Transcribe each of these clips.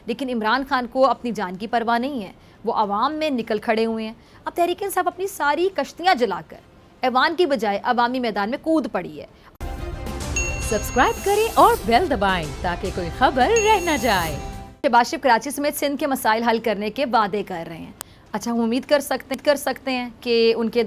لیکن عمران خان کو اپنی جان کی پرواہ نہیں ہے، وہ عوام میں نکل کھڑے ہوئے ہیں۔ اب تحریک انصاف اپنی ساری کشتیاں جلا کر ایوان کی بجائے عوامی میدان میں کود پڑی ہے۔ سبسکرائب کریں اور بیل دبائیں تاکہ کوئی خبر رہ نہ جائے۔ شہباز شریف کراچی سمیت سندھ کے مسائل حل کرنے کے وعدے کر رہے ہیں۔ اچھا، ہم امید کر سکتے ہیں کہ ان کے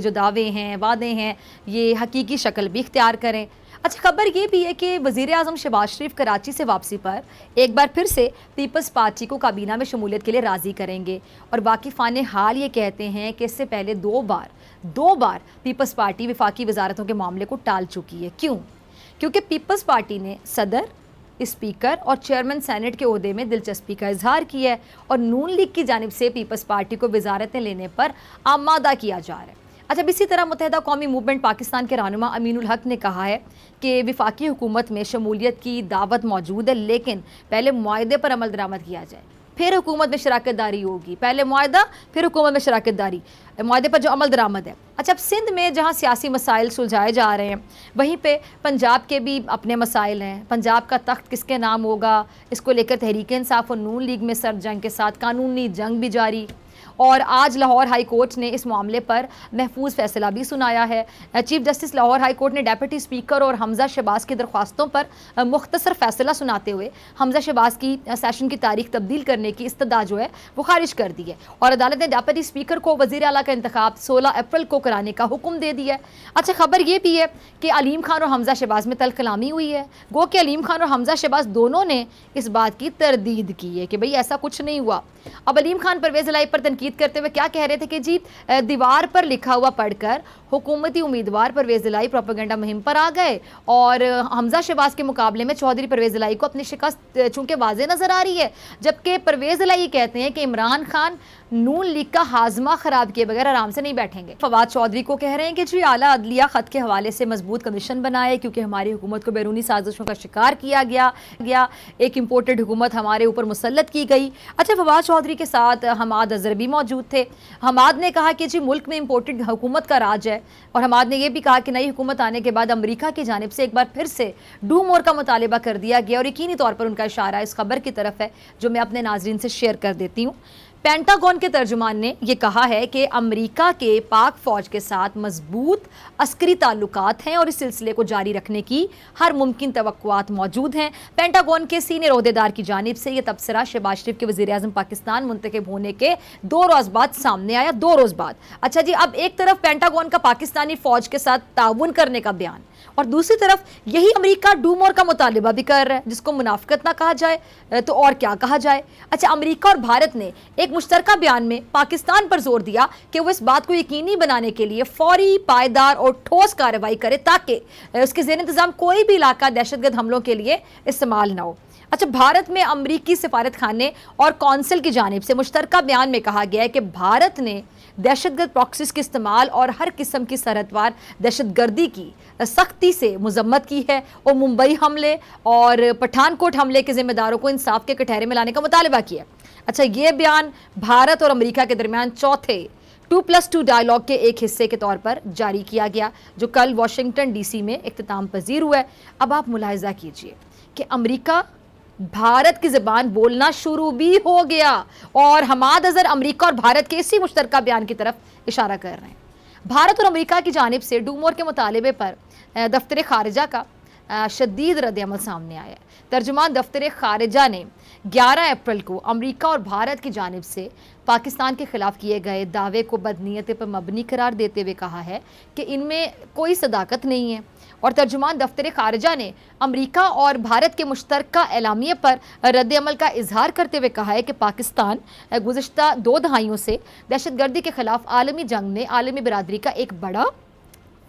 جو دعوے ہیں، وعدے ہیں، یہ حقیقی شکل بھی اختیار کریں۔ اچھا، خبر یہ بھی ہے کہ وزیر اعظم شہباز شریف کراچی سے واپسی پر ایک بار پھر سے پیپلز پارٹی کو کابینہ میں شمولیت کے لیے راضی کریں گے، اور واقفان حال یہ کہتے ہیں کہ اس سے پہلے دو بار پیپلز پارٹی وفاقی وزارتوں کے معاملے کو ٹال چکی ہے۔ کیوں؟ کیونکہ پیپلز پارٹی نے صدر، اسپیکر اور چیئرمین سینٹ کے عہدے میں دلچسپی کا اظہار کیا ہے، اور نون لیگ کی جانب سے پیپلز پارٹی کو وزارتیں لینے پر آمادہ کیا جا رہا ہے۔ اچھا، اسی طرح متحدہ قومی موومنٹ پاکستان کے رہنما امین الحق نے کہا ہے کہ وفاقی حکومت میں شمولیت کی دعوت موجود ہے، لیکن پہلے معاہدے پر عمل درآمد کیا جائے، پھر حکومت میں شراکت داری ہوگی۔ پہلے معاہدہ، پھر حکومت میں شراکت داری، معاہدے پر جو عمل درآمد ہے۔ اچھا، اب سندھ میں جہاں سیاسی مسائل سلجھائے جا رہے ہیں، وہیں پہ پنجاب کے بھی اپنے مسائل ہیں۔ پنجاب کا تخت کس کے نام ہوگا، اس کو لے کر تحریک انصاف اور نون لیگ میں سر جنگ کے ساتھ قانونی جنگ بھی جاری، اور آج لاہور ہائی کورٹ نے اس معاملے پر محفوظ فیصلہ بھی سنایا ہے۔ Chief justice Lahore high court نے ڈیپٹی اسپیکر اور حمزہ شہباز کی درخواستوں پر مختصر فیصلہ سناتے ہوئے حمزہ شہباز کی سیشن کی تاریخ تبدیل کرنے کی استدعا جو ہے وہ خارج کر دی ہے، اور عدالت نے ڈیپٹی اسپیکر کو وزیر اعلیٰ کا انتخاب 16 اپریل کو کرانے کا حکم دے دیا ہے۔ اچھا، خبر یہ بھی ہے کہ علیم خان اور حمزہ شہباز میں تلخ کلامی ہوئی ہے۔ گو کہ علیم خان اور حمزہ شہباز دونوں نے اس بات کی تردید کی ہے کہ بھئی ایسا کچھ نہیں ہوا۔ اب علیم خان پرویز الہی پر تنقید کرتے ہوئے کیا کہہ رہے تھے کہ جی دیوار پر لکھا ہوا پڑھ کر حکومتی امیدوار پرویز الہی پروپیگنڈا مہم پر آ گئے، اور حمزہ شہباز کے مقابلے میں چودھری پرویز الہی کو اپنی شکست چونکہ واضح نظر آ رہی ہے، جبکہ پرویز الہی کہتے ہیں کہ عمران خان نون لیگ کا ہاضمہ خراب کیے بغیر آرام سے نہیں بیٹھیں گے۔ فواد چودھری کو کہہ رہے ہیں کہ جی اعلیٰ عدلیہ خط کے حوالے سے مضبوط کمیشن بنائے، کیونکہ ہماری حکومت کو بیرونی سازشوں کا شکار کیا گیا، ایک امپورٹڈ حکومت ہمارے اوپر مسلط کی گئی۔ اچھا، فواد چودھری کے ساتھ حماد اظہر بھی موجود تھے۔ حماد نے کہا کہ جی ملک میں امپورٹڈ حکومت کا راج ہے، اور حماد نے یہ بھی کہا کہ نئی حکومت آنے کے بعد امریکہ کی جانب سے ایک بار پھر سے ڈو مور کا مطالبہ کر دیا گیا، اور یقینی طور پر ان کا اشارہ اس خبر کی طرف ہے جو میں اپنے ناظرین سے شیئر کر دیتی ہوں۔ پینٹاگون کے ترجمان نے یہ کہا ہے کہ امریکہ کے پاک فوج کے ساتھ مضبوط عسکری تعلقات ہیں، اور اس سلسلے کو جاری رکھنے کی ہر ممکن توقعات موجود ہیں۔ پینٹاگون کے سینئر عہدیدار کی جانب سے یہ تبصرہ شہباز شریف کے وزیر اعظم پاکستان منتخب ہونے کے 2 روز بعد سامنے آیا، 2 روز بعد۔ اچھا جی، اب ایک طرف پینٹاگون کا پاکستانی فوج کے ساتھ تعاون کرنے کا بیان، اور دوسری طرف یہی امریکہ ڈو مور کا مطالبہ بھی کر رہا ہے، جس کو منافقت نہ کہا جائے تو اور کیا کہا جائے۔ اچھا، امریکہ اور بھارت نے ایک مشترکہ بیان میں پاکستان پر زور دیا کہ وہ اس بات کو یقینی بنانے کے لیے فوری، پائیدار اور ٹھوس کارروائی کرے تاکہ اس کے زیر انتظام کوئی بھی علاقہ دہشت گرد حملوں کے لیے استعمال نہ ہو۔ اچھا، بھارت میں امریکی سفارت خانے اور کونسل کی جانب سے مشترکہ بیان میں کہا گیا ہے کہ بھارت نے دہشت گرد پراکسیز کے استعمال اور ہر قسم کی سرحد وار دہشت گردی کی سختی سے مذمت کی ہے، اور ممبئی حملے اور پٹھان کوٹ حملے کے ذمہ داروں کو انصاف کے کٹہرے میں لانے کا مطالبہ کیا۔ اچھا، یہ بیان بھارت اور امریکہ کے درمیان چوتھے 2+2 ڈائیلاگ کے ایک حصے کے طور پر جاری کیا گیا، جو کل واشنگٹن ڈی سی میں اختتام پذیر ہوا ہے۔ اب آپ ملاحظہ کیجئے کہ امریکہ بھارت کی زبان بولنا شروع بھی ہو گیا، اور حماد اظہر امریکہ اور بھارت کے اسی مشترکہ بیان کی طرف اشارہ کر رہے ہیں۔ بھارت اور امریکہ کی جانب سے ڈو مور کے مطالبے پر دفتر خارجہ کا شدید رد عمل سامنے آیا ہے۔ ترجمان دفتر خارجہ نے 11 اپریل کو امریکہ اور بھارت کی جانب سے پاکستان کے خلاف کیے گئے دعوے کو بدنیتی پر مبنی قرار دیتے ہوئے کہا ہے کہ ان میں کوئی صداقت نہیں ہے، اور ترجمان دفتر خارجہ نے امریکہ اور بھارت کے مشترکہ اعلامیے پر رد عمل کا اظہار کرتے ہوئے کہا ہے کہ پاکستان گزشتہ 2 دہائیوں سے دہشت گردی کے خلاف عالمی جنگ میں عالمی برادری کا ایک بڑا،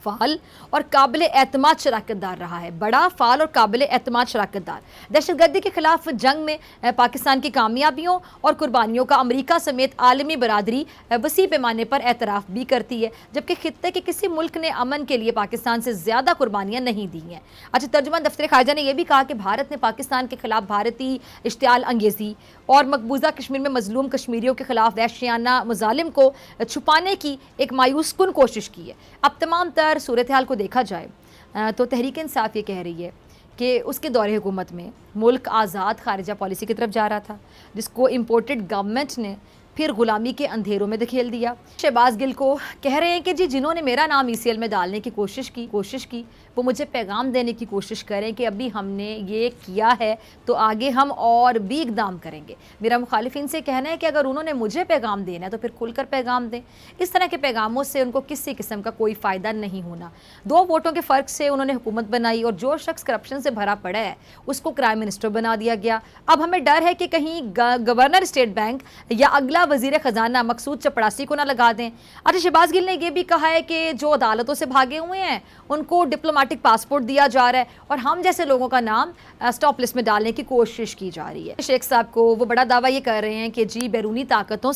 فعال اور قابل اعتماد شراکت دار رہا ہے۔ بڑا، فعال اور قابل اعتماد شراکت دار دہشت گردی کے خلاف جنگ میں پاکستان کی کامیابیوں اور قربانیوں کا امریکہ سمیت عالمی برادری وسیع پیمانے پر اعتراف بھی کرتی ہے، جبکہ خطے کے کسی ملک نے امن کے لیے پاکستان سے زیادہ قربانیاں نہیں دی ہیں۔ اچھا، ترجمان دفتر خارجہ نے یہ بھی کہا کہ بھارت نے پاکستان کے خلاف بھارتی اشتعال انگیزی اور مقبوضہ کشمیر میں مظلوم کشمیریوں کے خلاف وحشیانہ مظالم کو چھپانے کی ایک مایوس کن کوشش کی ہے۔ اب تمام تر صورتحال کو دیکھا جائے تو تحریک انصاف یہ کہہ رہی ہے کہ اس کے دور حکومت میں ملک آزاد خارجہ پالیسی کی طرف جا رہا تھا، جس کو امپورٹڈ گورنمنٹ نے پھر غلامی کے اندھیروں میں دھکیل دیا۔ شہباز گل کو کہہ رہے ہیں کہ جی جنہوں نے میرا نام ECL میں ڈالنے کی کوشش کی وہ مجھے پیغام دینے کی کوشش کریں کہ ابھی ہم نے یہ کیا ہے تو آگے ہم اور بھی اقدام کریں گے۔ میرا مخالفین سے کہنا ہے کہ اگر انہوں نے مجھے پیغام دینا ہے تو پھر کھل کر پیغام دیں۔ اس طرح کے پیغاموں سے ان کو کسی قسم کا کوئی فائدہ نہیں ہونا۔ 2 ووٹوں کے فرق سے انہوں نے حکومت بنائی اور جو شخص کرپشن سے بھرا پڑا ہے اس کو پرائم منسٹر بنا دیا گیا۔ اب ہمیں ڈر ہے کہ کہیں گورنر اسٹیٹ بینک یا اگلا وزیر خزانہ مقصود چپڑاسی کو نہ لگا دیں۔ اچھا، شہباز گل نے یہ بھی کہا ہے کہ جو عدالتوں سے بھاگے ہوئے ہیں ان کو ڈپلومیٹک پاسپورٹ دیا جا رہا ہے اور ہم جیسے لوگوں کا نام اسٹاپ لسٹ میں ڈالنے کی کوشش کی جا رہی ہے۔ شیخ صاحب کو وہ بڑا دعویٰ یہ کر رہے ہیں کہ جی بیرونی طاقتوں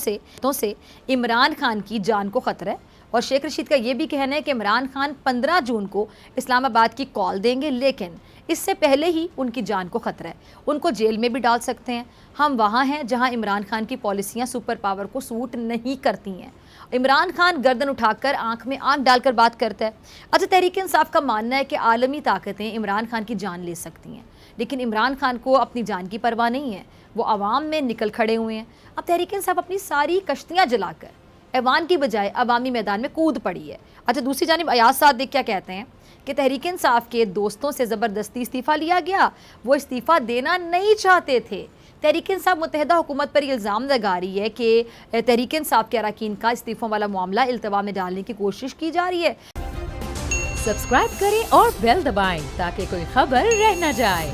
سے عمران خان کی جان کو خطرہ ہے، اور شیخ رشید کا یہ بھی کہنا ہے کہ عمران خان 15 جون کو اسلام آباد کی کال دیں گے، لیکن اس سے پہلے ہی ان کی جان کو خطرہ ہے، ان کو جیل میں بھی ڈال سکتے ہیں۔ ہم وہاں ہیں جہاں عمران خان کی پالیسیاں سپر پاور کو سوٹ نہیں کرتی ہیں۔ عمران خان گردن اٹھا کر آنکھ میں آنکھ ڈال کر بات کرتا ہے۔ اچھا، تحریک انصاف کا ماننا ہے کہ عالمی طاقتیں عمران خان کی جان لے سکتی ہیں، لیکن عمران خان کو اپنی جان کی پرواہ نہیں ہے، وہ عوام میں نکل کھڑے ہوئے ہیں۔ اب تحریک انصاف اپنی ساری کشتیاں جلا کر ایوان کی بجائے عوامی میدان میں کود پڑی ہے۔ اچھا، دوسری جانب ایاز صادق کیا کہتے ہیں کہ تحریک انصاف کے دوستوں سے زبردستی استعفیٰ لیا گیا، وہ استعفیٰ دینا نہیں چاہتے تھے۔ تحریک انصاف متحدہ حکومت پر یہ الزام لگا رہی ہے کہ تحریک انصاف کے اراکین کا استعفوں والا معاملہ التوا میں ڈالنے کی کوشش کی جا رہی ہے۔ سبسکرائب کریں اور بیل دبائیں تاکہ کوئی خبر رہ نہ جائے۔